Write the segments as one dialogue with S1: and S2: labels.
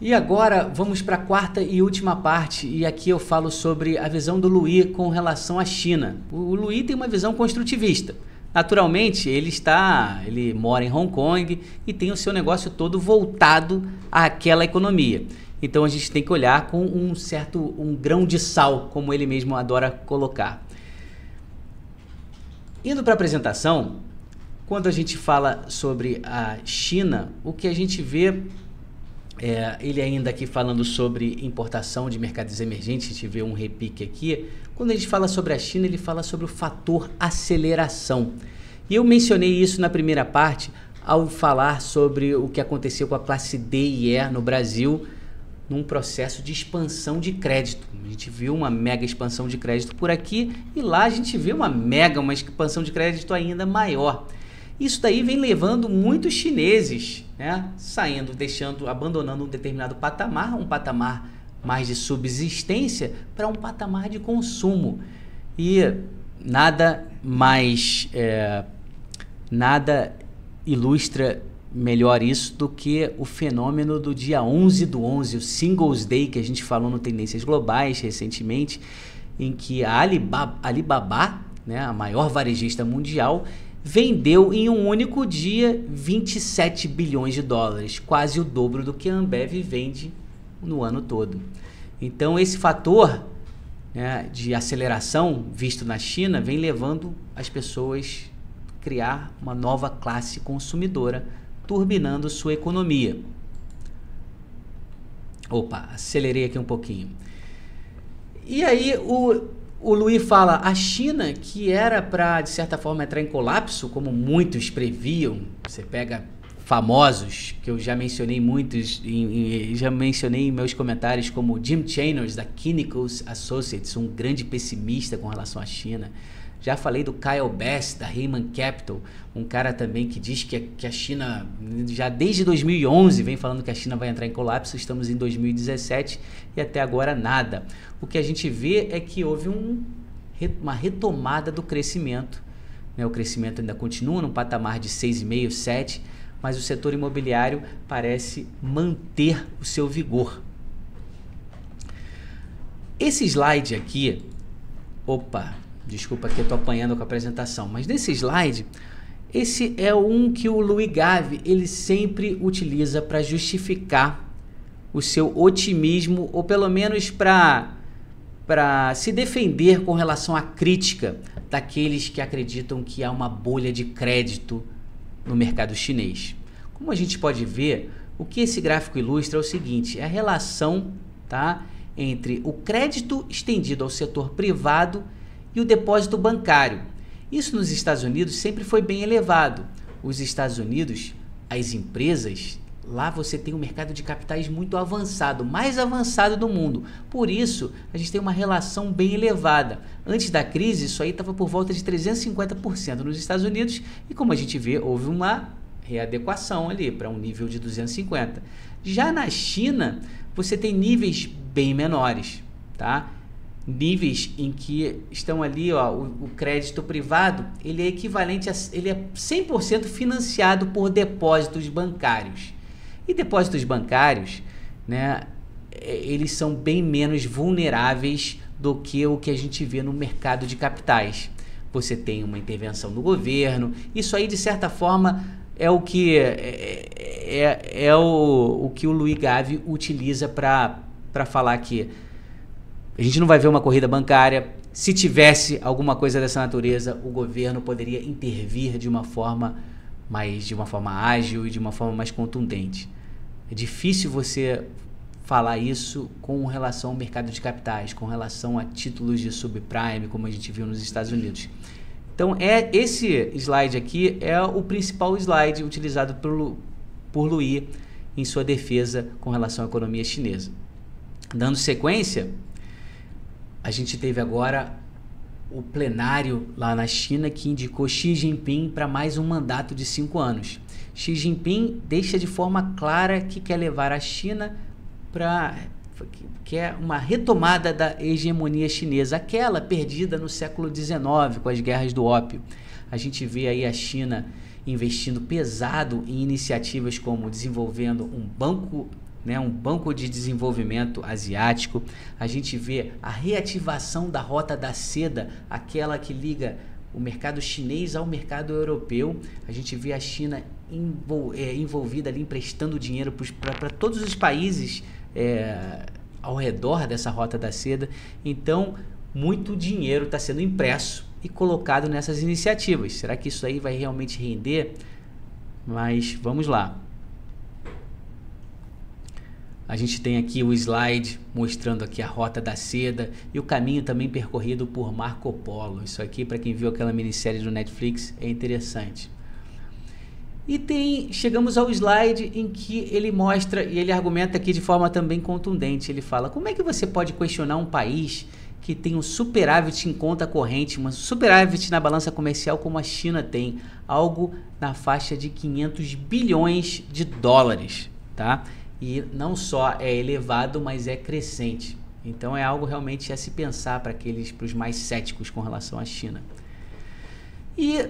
S1: E agora vamos para a quarta e última parte, e aqui eu falo sobre a visão do Louis com relação à China. O Louis tem uma visão construtivista. Naturalmente, ele mora em Hong Kong e tem o seu negócio todo voltado àquela economia. Então a gente tem que olhar com um grão de sal, como ele mesmo adora colocar. Indo para a apresentação, quando a gente fala sobre a China, o que a gente vê ele ainda aqui falando sobre importação de mercados emergentes, a gente vê um repique aqui. Quando a gente fala sobre a China, ele fala sobre o fator aceleração. E eu mencionei isso na primeira parte ao falar sobre o que aconteceu com a classe D e E no Brasil num processo de expansão de crédito. A gente viu uma mega expansão de crédito por aqui e lá a gente vê uma expansão de crédito ainda maior. Isso daí vem levando muitos chineses, né, abandonando um determinado patamar, um patamar mais de subsistência para um patamar de consumo. E nada ilustra melhor isso do que o fenômeno do dia 11/11, o Singles Day, que a gente falou no Tendências Globais recentemente, em que a Alibaba, né, a maior varejista mundial, vendeu em um único dia 27 bilhões de dólares, quase o dobro do que a Ambev vende no ano todo. Então esse fator, né, de aceleração visto na China vem levando as pessoas a criar uma nova classe consumidora, turbinando sua economia. Opa, acelerei aqui um pouquinho. E aí o Louis fala, a China, que era para, de certa forma, entrar em colapso, como muitos previam, você pega famosos, que eu já mencionei muitos, já mencionei em meus comentários, como Jim Chanos, da Kinnickles Associates, um grande pessimista com relação à China. Já falei do Kyle Bass, da Heyman Capital, um cara também que diz que a China, já desde 2011, vem falando que a China vai entrar em colapso. Estamos em 2017 e até agora nada. O que a gente vê é que houve uma retomada do crescimento, né? O crescimento ainda continua num patamar de 6,5%, 7%, mas o setor imobiliário parece manter o seu vigor. Esse slide aqui, desculpa que eu estou apanhando com a apresentação, mas nesse slide, esse é um que o Louis Gave ele sempre utiliza para justificar o seu otimismo, ou pelo menos para se defender com relação à crítica daqueles que acreditam que há uma bolha de crédito no mercado chinês. Como a gente pode ver, o que esse gráfico ilustra é o seguinte, é a relação, tá, entre o crédito estendido ao setor privado e o depósito bancário. Isso nos Estados Unidos sempre foi bem elevado. Os Estados Unidos, as empresas, lá você tem um mercado de capitais muito avançado, mais avançado do mundo. Por isso, a gente tem uma relação bem elevada. Antes da crise, isso aí estava por volta de 350% nos Estados Unidos e, como a gente vê, houve uma readequação ali para um nível de 250%. Já na China, você tem níveis bem menores, tá? Níveis em que estão ali, ó, o crédito privado, ele é equivalente ele é 100% financiado por depósitos bancários. E depósitos bancários, né, eles são bem menos vulneráveis do que o que a gente vê no mercado de capitais. Você tem uma intervenção do governo, isso aí de certa forma é o que o que o Louis Gave utiliza para falar que a gente não vai ver uma corrida bancária. Se tivesse alguma coisa dessa natureza, o governo poderia intervir de uma forma ágil e de uma forma mais contundente. É difícil você falar isso com relação ao mercado de capitais, com relação a títulos de subprime, como a gente viu nos Estados Unidos. Então, esse slide aqui é o principal slide utilizado por Louis em sua defesa com relação à economia chinesa. Dando sequência, a gente teve agora o plenário lá na China que indicou Xi Jinping para mais um mandato de 5 anos. Xi Jinping deixa de forma clara que quer levar a China que é uma retomada da hegemonia chinesa, aquela perdida no século XIX com as guerras do ópio. A gente vê aí a China investindo pesado em iniciativas como desenvolvendo um banco né, um banco de desenvolvimento asiático. A gente vê a reativação da Rota da Seda, aquela que liga o mercado chinês ao mercado europeu. A gente vê a China envolvida ali, emprestando dinheiro para todos os países ao redor dessa Rota da Seda. Então, muito dinheiro está sendo impresso e colocado nessas iniciativas. Será que isso aí vai realmente render? Mas vamos lá. A gente tem aqui o slide mostrando aqui a Rota da Seda e o caminho também percorrido por Marco Polo. Isso aqui, para quem viu aquela minissérie do Netflix, é interessante. E chegamos ao slide em que ele mostra, e ele argumenta aqui de forma também contundente. Ele fala: como é que você pode questionar um país que tem um superávit em conta corrente, um superávit na balança comercial como a China tem, algo na faixa de 500 bilhões de dólares, tá? E não só é elevado, mas é crescente. Então é algo realmente a se pensar para os mais céticos com relação à China. E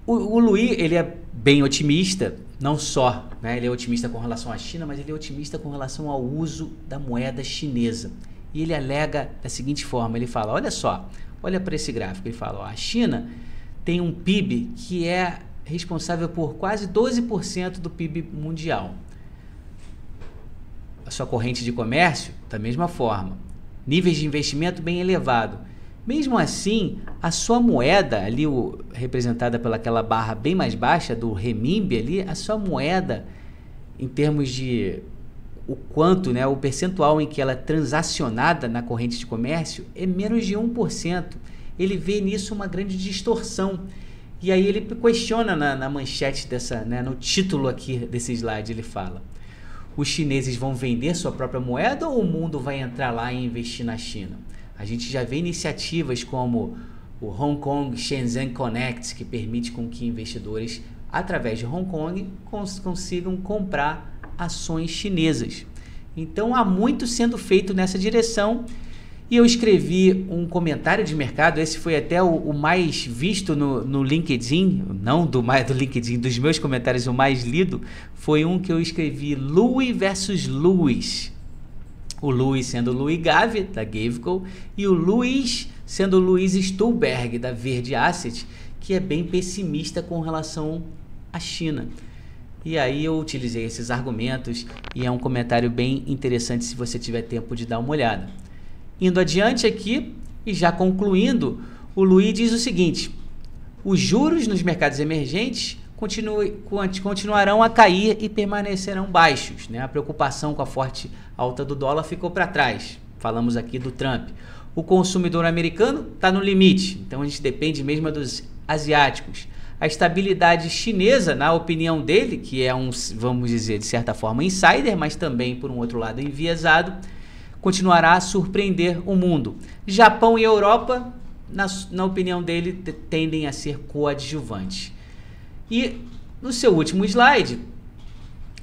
S1: o Louis, ele é bem otimista, não só, né, ele é otimista com relação à China, mas ele é otimista com relação ao uso da moeda chinesa. E ele alega da seguinte forma, ele fala, olha só, olha para esse gráfico, ele fala, ó, a China tem um PIB que é responsável por quase 12% do PIB mundial. A sua corrente de comércio, da mesma forma. Níveis de investimento bem elevado. Mesmo assim, a sua moeda, ali representada pelaquela barra bem mais baixa do renminbi ali, a sua moeda, em termos de o quanto, né, o percentual em que ela é transacionada na corrente de comércio, é menos de 1%. Ele vê nisso uma grande distorção. E aí ele questiona na manchete no título aqui desse slide, ele fala: os chineses vão vender sua própria moeda ou o mundo vai entrar lá e investir na China? A gente já vê iniciativas como o Hong Kong Shenzhen Connect, que permite com que investidores, através de Hong Kong, consigam comprar ações chinesas. Então, há muito sendo feito nessa direção. E eu escrevi um comentário de mercado, esse foi até o mais visto no LinkedIn, não do LinkedIn, dos meus comentários, o mais lido, foi um que eu escrevi, Louis versus Louis. O Louis sendo o Louis Gavi, da Gaveco, e o Luiz sendo o Luiz Stulberg, da Verde Asset, que é bem pessimista com relação à China. E aí eu utilizei esses argumentos e é um comentário bem interessante se você tiver tempo de dar uma olhada. Indo adiante aqui e já concluindo, o Louis diz o seguinte: os juros nos mercados emergentes continuarão a cair e permanecerão baixos, né? A preocupação com a forte alta do dólar ficou para trás. Falamos aqui do Trump. O consumidor americano está no limite, então a gente depende mesmo dos asiáticos. A estabilidade chinesa, na opinião dele, que é vamos dizer, de certa forma insider, mas também, por um outro lado, enviesado, continuará a surpreender o mundo. Japão e Europa, na opinião dele, tendem a ser coadjuvantes. E no seu último slide,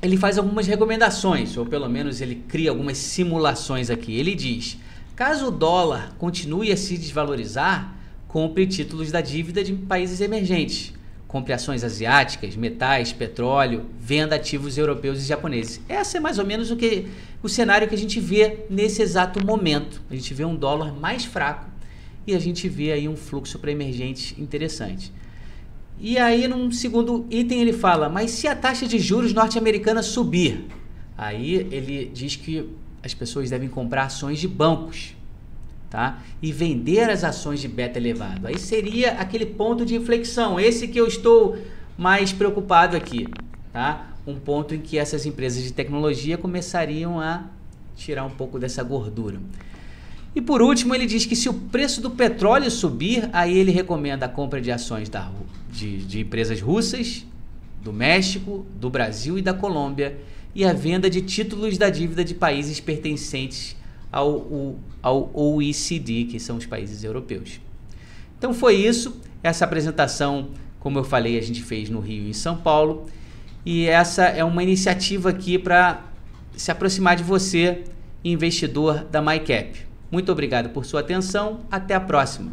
S1: ele faz algumas recomendações, ou pelo menos ele cria algumas simulações aqui. Ele diz: caso o dólar continue a se desvalorizar, compre títulos da dívida de países emergentes. Compre ações asiáticas, metais, petróleo, venda ativos europeus e japoneses. Essa é mais ou menos o cenário que a gente vê nesse exato momento. A gente vê um dólar mais fraco e a gente vê aí um fluxo para emergentes interessante. E aí, num segundo item, ele fala: mas se a taxa de juros norte-americana subir? Aí ele diz que as pessoas devem comprar ações de bancos, tá? E vender as ações de beta elevado. Aí seria aquele ponto de inflexão, esse que eu estou mais preocupado aqui, tá? Um ponto em que essas empresas de tecnologia começariam a tirar um pouco dessa gordura. E por último, ele diz que se o preço do petróleo subir, aí ele recomenda a compra de ações de empresas russas, do México, do Brasil e da Colômbia, e a venda de títulos da dívida de países pertencentes ao OECD, que são os países europeus. Então foi isso, essa apresentação, como eu falei, a gente fez no Rio e em São Paulo, e essa é uma iniciativa aqui para se aproximar de você, investidor da MyCap. Muito obrigado por sua atenção, até a próxima.